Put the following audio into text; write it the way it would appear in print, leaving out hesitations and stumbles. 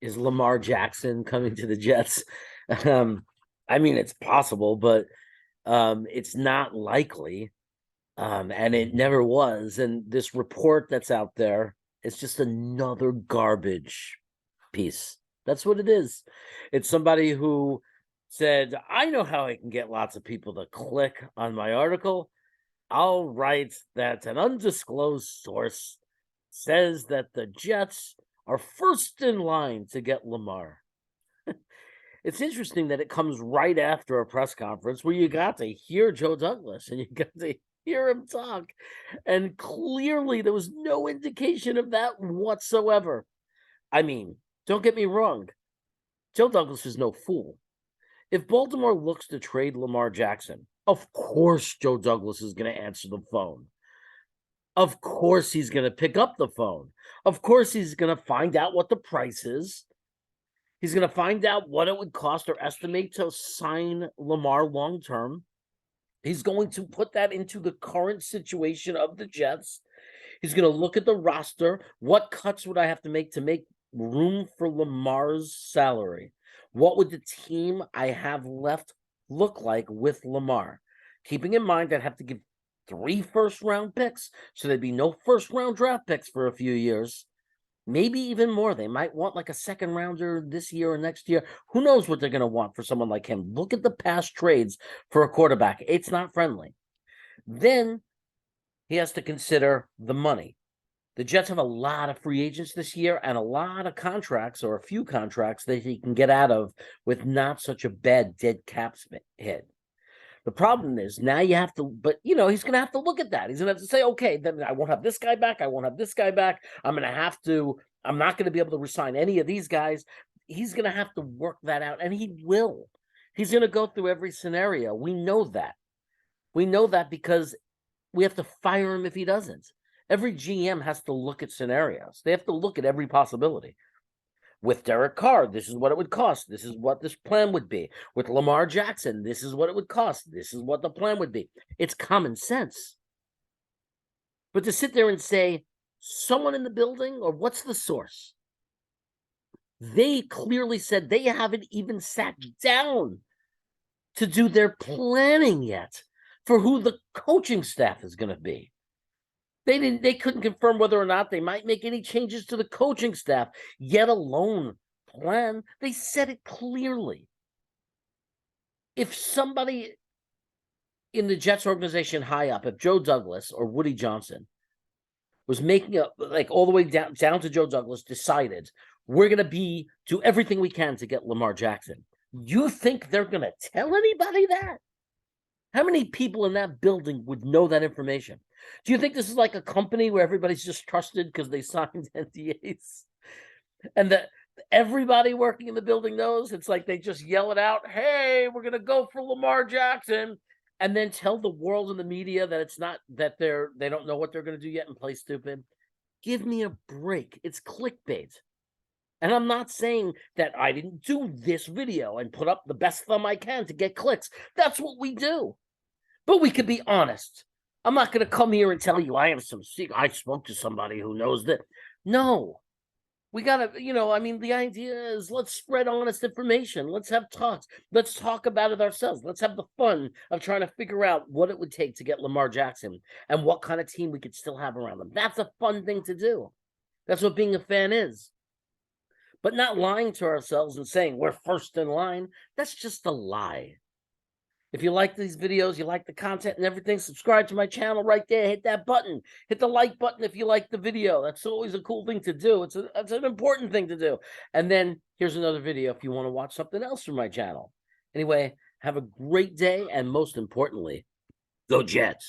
Is Lamar Jackson coming to the Jets? Um, I mean, it's possible, but it's not likely. And it never was. And this report that's out there is just another garbage piece. That's what it is. It's somebody who said, I know how I can get lots of people to click on my article. I'll write that an undisclosed source says that the Jets are first in line to get Lamar. It's interesting that it comes right after a press conference where you got to hear Joe Douglas and you got to hear him talk. And clearly there was no indication of that whatsoever. I mean, don't get me wrong. Joe Douglas is no fool. If Baltimore looks to trade Lamar Jackson, of course Joe Douglas is going to answer the phone. Of course he's going to pick up the phone. Of course he's going to find out what the price is. He's going to find out what it would cost or estimate to sign Lamar long term. He's going to put that into the current situation of the Jets. He's going to look at the roster. What cuts would I have to make room for Lamar's salary? What would the team I have left look like with Lamar? Keeping in mind, I'd have to give 3 first-round picks, so there'd be no first-round draft picks for a few years. Maybe even more. They might want like a second rounder this year or next year. Who knows what they're going to want for someone like him? Look at the past trades for a quarterback. It's not friendly. Then he has to consider the money. The Jets have a lot of free agents this year and a lot of contracts, or a few contracts, that he can get out of with not such a bad dead cap hit. The problem is now you have to, but he's going to have to look at that. He's going to have to say, okay, then I won't have this guy back. I won't have this guy back. I'm not going to be able to resign any of these guys. He's going to have to work that out, and he will. He's going to go through every scenario. We know that. We know that because we have to fire him if he doesn't. Every GM has to look at scenarios. They have to look at every possibility. With Derek Carr, this is what it would cost. This is what this plan would be. With Lamar Jackson, this is what it would cost. This is what the plan would be. It's common sense. But to sit there and say, someone in the building, or what's the source? They clearly said they haven't even sat down to do their planning yet for who the coaching staff is going to be. They couldn't confirm whether or not they might make any changes to the coaching staff, yet alone plan. They said it clearly. If somebody in the Jets organization high up, if Joe Douglas or Woody Johnson was making all the way down to Joe Douglas, decided we're going to do everything we can to get Lamar Jackson, you think they're going to tell anybody that? How many people in that building would know that information? Do you think this is like a company where everybody's just trusted because they signed NDAs? And that everybody working in the building knows? It's like they just yell it out, hey, we're going to go for Lamar Jackson, and then tell the world and the media that it's not, that they don't know what they're going to do yet and play stupid. Give me a break. It's clickbait. And I'm not saying that I didn't do this video and put up the best thumb I can to get clicks. That's what we do. But we could be honest. I'm not going to come here and tell you I have some secret. I spoke to somebody who knows that. No. We got to, the idea is let's spread honest information. Let's have talks. Let's talk about it ourselves. Let's have the fun of trying to figure out what it would take to get Lamar Jackson and what kind of team we could still have around him. That's a fun thing to do. That's what being a fan is. But not lying to ourselves and saying we're first in line. That's just a lie. If you like these videos, you like the content and everything, subscribe to my channel right there. Hit that button. Hit the like button if you like the video. That's always a cool thing to do. It's an important thing to do. And then here's another video if you want to watch something else from my channel. Anyway, have a great day, and most importantly, go Jets.